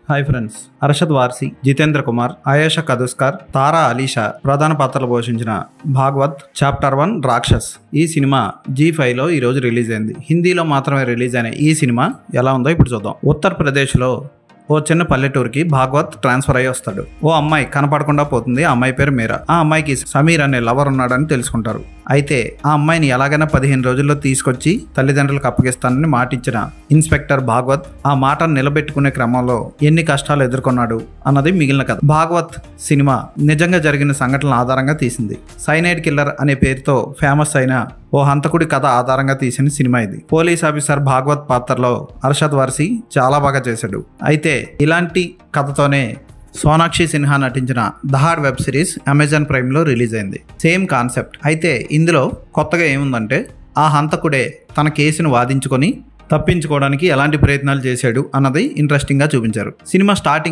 Hi friends, Arshad వార్సి, Jitendra Kumar, Ayesha కదుస్కర్, తారా అలీషా ప్రధాన పాత్రలు పోషించిన భాగవత్ చాప్టర్ 1 రాక్షస్ ఈ సినిమా G5లో ఈరోజు రిలీజ్ అయింది. హిందీలో మాత్రమే రిలీజ్ అయిన ఈ సినిమా ఎలా ఉందో ఇప్పుడు చూద్దాం. ఉత్తరప్రదేశ్లో ఓ చిన్న పల్లెటూరికి భాగవత్ ట్రాన్స్ఫర్ అయ్యి వస్తాడు. ఓ అమ్మాయి కనపడకుండా పోతుంది. ఆ అమ్మాయి పేరు మీరా. ఆ అమ్మాయికి సమీర్ అనే లవర్ ఉన్నాడని తెలుసుకుంటారు. అయితే ఆ అమ్మాయిని ఎలాగైనా 15 రోజుల్లో తీసుకొచ్చి తల్లిదండ్రులకు అప్పగిస్తానని మాటిచ్చిన ఇన్స్పెక్టర్ భాగవత్ ఆ మాటను నిలబెట్టుకునే క్రమంలో ఎన్ని కష్టాలు ఎదుర్కొన్నాడు అన్నది మిగిలిన కథ. భాగవత్ సినిమా నిజంగా జరిగిన సంఘటనల ఆధారంగా తీసింది. సైనైడ్ కిల్లర్ అనే పేరుతో ఫేమస్ అయిన ఓ హంతకుడి కథ ఆధారంగా తీసిన సినిమా ఇది. పోలీస్ ఆఫీసర్ భాగవత్ పాత్రలో అర్షద్ వార్సి చాలా బాగా చేశాడు. అయితే ఇలాంటి కథతోనే సోనాక్షి సిన్హా నటించిన దహాడ్ వెబ్ సిరీస్ అమెజాన్ ప్రైమ్లో రిలీజ్ అయింది. Same concept. అయితే ఇందులో కొత్తగా ఏముందంటే ఆ హంతకుడే తన కేసును వాదించుకొని తప్పించుకోవడానికి ఎలాంటి ప్రయత్నాలు చేశాడు అన్నది ఇంట్రెస్టింగ్గా చూపించారు. Cinema starting